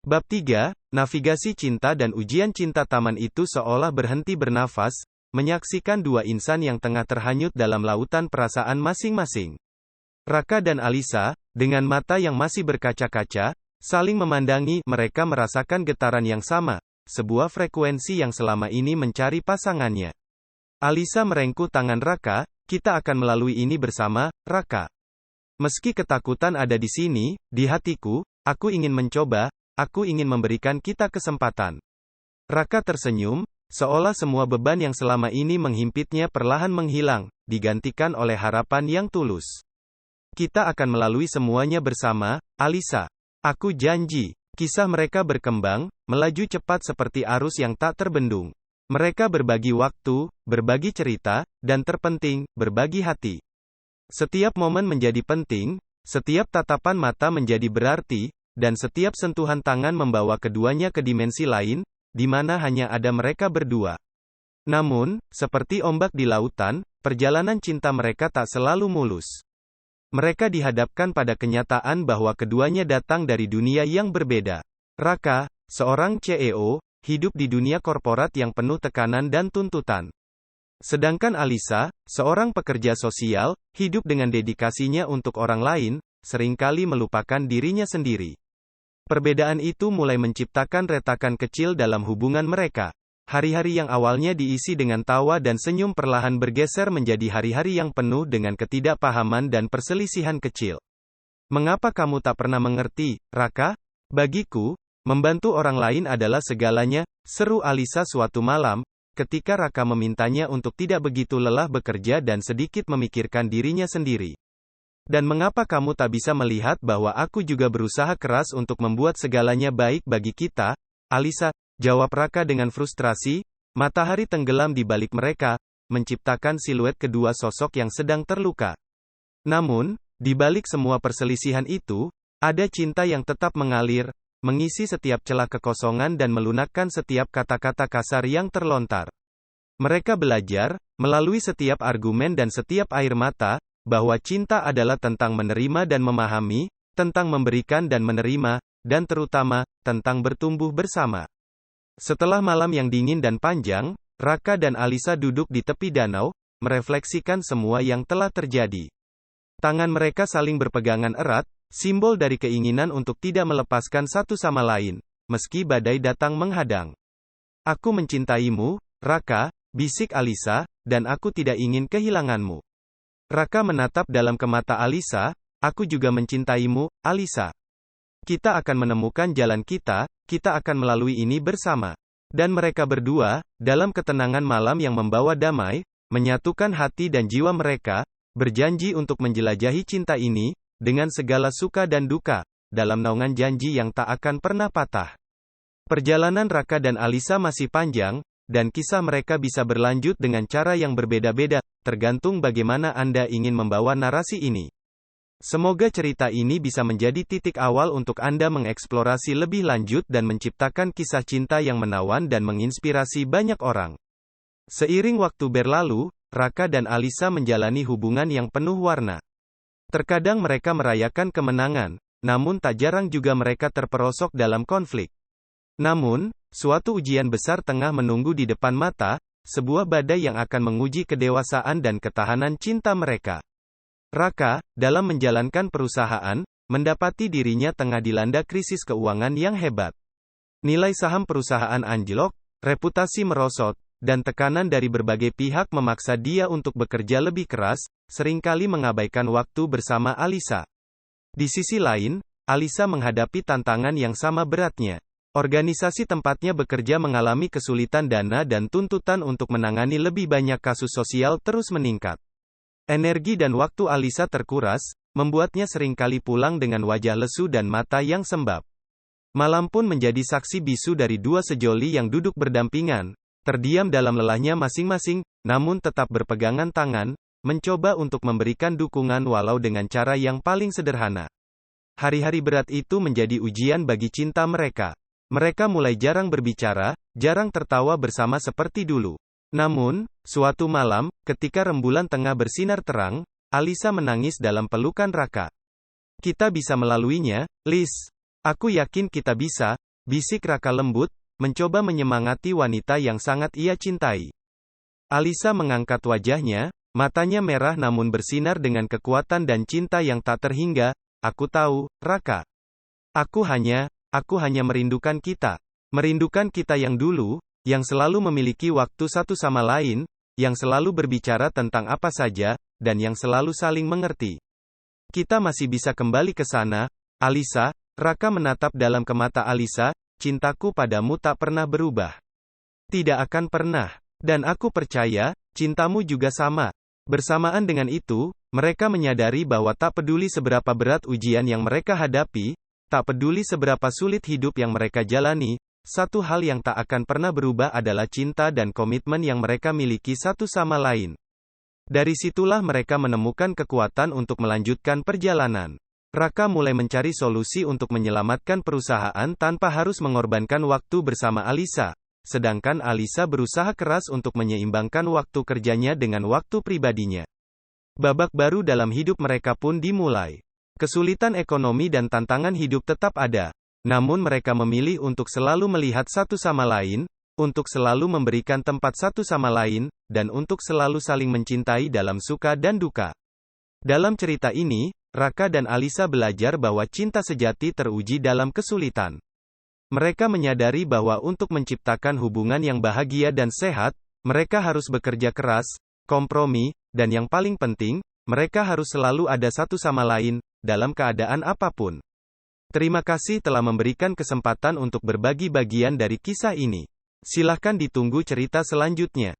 Bab 3, Navigasi Cinta dan Ujian Cinta. Taman itu seolah berhenti bernafas, menyaksikan dua insan yang tengah terhanyut dalam lautan perasaan masing-masing. Raka dan Alisa, dengan mata yang masih berkaca-kaca, saling memandangi. Mereka merasakan getaran yang sama, sebuah frekuensi yang selama ini mencari pasangannya. Alisa merengkuh tangan Raka. Kita akan melalui ini bersama, Raka. Meski ketakutan ada di sini, di hatiku, aku ingin mencoba. Aku ingin memberikan kita kesempatan. Raka tersenyum, seolah semua beban yang selama ini menghimpitnya perlahan menghilang, digantikan oleh harapan yang tulus. Kita akan melalui semuanya bersama, Alisa. Aku janji. Kisah mereka berkembang, melaju cepat seperti arus yang tak terbendung. Mereka berbagi waktu, berbagi cerita, dan terpenting, berbagi hati. Setiap momen menjadi penting, setiap tatapan mata menjadi berarti, dan setiap sentuhan tangan membawa keduanya ke dimensi lain, di mana hanya ada mereka berdua. Namun, seperti ombak di lautan, perjalanan cinta mereka tak selalu mulus. Mereka dihadapkan pada kenyataan bahwa keduanya datang dari dunia yang berbeda. Raka, seorang CEO, hidup di dunia korporat yang penuh tekanan dan tuntutan. Sedangkan Alisa, seorang pekerja sosial, hidup dengan dedikasinya untuk orang lain, seringkali melupakan dirinya sendiri. Perbedaan itu mulai menciptakan retakan kecil dalam hubungan mereka. Hari-hari yang awalnya diisi dengan tawa dan senyum perlahan bergeser menjadi hari-hari yang penuh dengan ketidakpahaman dan perselisihan kecil. Mengapa kamu tak pernah mengerti, Raka? Bagiku, membantu orang lain adalah segalanya, seru Alisa suatu malam, ketika Raka memintanya untuk tidak begitu lelah bekerja dan sedikit memikirkan dirinya sendiri. Dan mengapa kamu tak bisa melihat bahwa aku juga berusaha keras untuk membuat segalanya baik bagi kita, Alisa? Jawab Raka dengan frustrasi. Matahari tenggelam di balik mereka, menciptakan siluet kedua sosok yang sedang terluka. Namun, di balik semua perselisihan itu, ada cinta yang tetap mengalir, mengisi setiap celah kekosongan dan melunakkan setiap kata-kata kasar yang terlontar. Mereka belajar, melalui setiap argumen dan setiap air mata, bahwa cinta adalah tentang menerima dan memahami, tentang memberikan dan menerima, dan terutama, tentang bertumbuh bersama. Setelah malam yang dingin dan panjang, Raka dan Alisa duduk di tepi danau, merefleksikan semua yang telah terjadi. Tangan mereka saling berpegangan erat, simbol dari keinginan untuk tidak melepaskan satu sama lain, meski badai datang menghadang. Aku mencintaimu, Raka, bisik Alisa, dan aku tidak ingin kehilanganmu. Raka menatap dalam ke mata Alisa. Aku juga mencintaimu, Alisa. Kita akan menemukan jalan kita akan melalui ini bersama. Dan mereka berdua, dalam ketenangan malam yang membawa damai, menyatukan hati dan jiwa mereka, berjanji untuk menjelajahi cinta ini, dengan segala suka dan duka, dalam naungan janji yang tak akan pernah patah. Perjalanan Raka dan Alisa masih panjang, dan kisah mereka bisa berlanjut dengan cara yang berbeda-beda, tergantung bagaimana Anda ingin membawa narasi ini. Semoga cerita ini bisa menjadi titik awal untuk Anda mengeksplorasi lebih lanjut dan menciptakan kisah cinta yang menawan dan menginspirasi banyak orang. Seiring waktu berlalu, Raka dan Alisa menjalani hubungan yang penuh warna. Terkadang mereka merayakan kemenangan, namun tak jarang juga mereka terperosok dalam konflik. Namun, suatu ujian besar tengah menunggu di depan mata, sebuah badai yang akan menguji kedewasaan dan ketahanan cinta mereka. Raka, dalam menjalankan perusahaan, mendapati dirinya tengah dilanda krisis keuangan yang hebat. Nilai saham perusahaan anjlok, reputasi merosot, dan tekanan dari berbagai pihak memaksa dia untuk bekerja lebih keras, seringkali mengabaikan waktu bersama Alisa. Di sisi lain, Alisa menghadapi tantangan yang sama beratnya. Organisasi tempatnya bekerja mengalami kesulitan dana dan tuntutan untuk menangani lebih banyak kasus sosial terus meningkat. Energi dan waktu Alisa terkuras, membuatnya seringkali pulang dengan wajah lesu dan mata yang sembab. Malam pun menjadi saksi bisu dari dua sejoli yang duduk berdampingan, terdiam dalam lelahnya masing-masing, namun tetap berpegangan tangan, mencoba untuk memberikan dukungan walau dengan cara yang paling sederhana. Hari-hari berat itu menjadi ujian bagi cinta mereka. Mereka mulai jarang berbicara, jarang tertawa bersama seperti dulu. Namun, suatu malam, ketika rembulan tengah bersinar terang, Alisa menangis dalam pelukan Raka. Kita bisa melaluinya, Liz. Aku yakin kita bisa, bisik Raka lembut, mencoba menyemangati wanita yang sangat ia cintai. Alisa mengangkat wajahnya, matanya merah namun bersinar dengan kekuatan dan cinta yang tak terhingga. Aku tahu, Raka. Aku hanya merindukan kita. Merindukan kita yang dulu, yang selalu memiliki waktu satu sama lain, yang selalu berbicara tentang apa saja, dan yang selalu saling mengerti. Kita masih bisa kembali ke sana, Alisa. Raka menatap dalam ke mata Alisa, cintaku padamu tak pernah berubah. Tidak akan pernah. Dan aku percaya, cintamu juga sama. Bersamaan dengan itu, mereka menyadari bahwa tak peduli seberapa berat ujian yang mereka hadapi, tak peduli seberapa sulit hidup yang mereka jalani, satu hal yang tak akan pernah berubah adalah cinta dan komitmen yang mereka miliki satu sama lain. Dari situlah mereka menemukan kekuatan untuk melanjutkan perjalanan. Raka mulai mencari solusi untuk menyelamatkan perusahaan tanpa harus mengorbankan waktu bersama Alisa. Sedangkan Alisa berusaha keras untuk menyeimbangkan waktu kerjanya dengan waktu pribadinya. Babak baru dalam hidup mereka pun dimulai. Kesulitan ekonomi dan tantangan hidup tetap ada. Namun mereka memilih untuk selalu melihat satu sama lain, untuk selalu memberikan tempat satu sama lain, dan untuk selalu saling mencintai dalam suka dan duka. Dalam cerita ini, Raka dan Alisa belajar bahwa cinta sejati teruji dalam kesulitan. Mereka menyadari bahwa untuk menciptakan hubungan yang bahagia dan sehat, mereka harus bekerja keras, kompromi, dan yang paling penting, mereka harus selalu ada satu sama lain, dalam keadaan apapun. Terima kasih telah memberikan kesempatan untuk berbagi bagian dari kisah ini. Silahkan ditunggu cerita selanjutnya.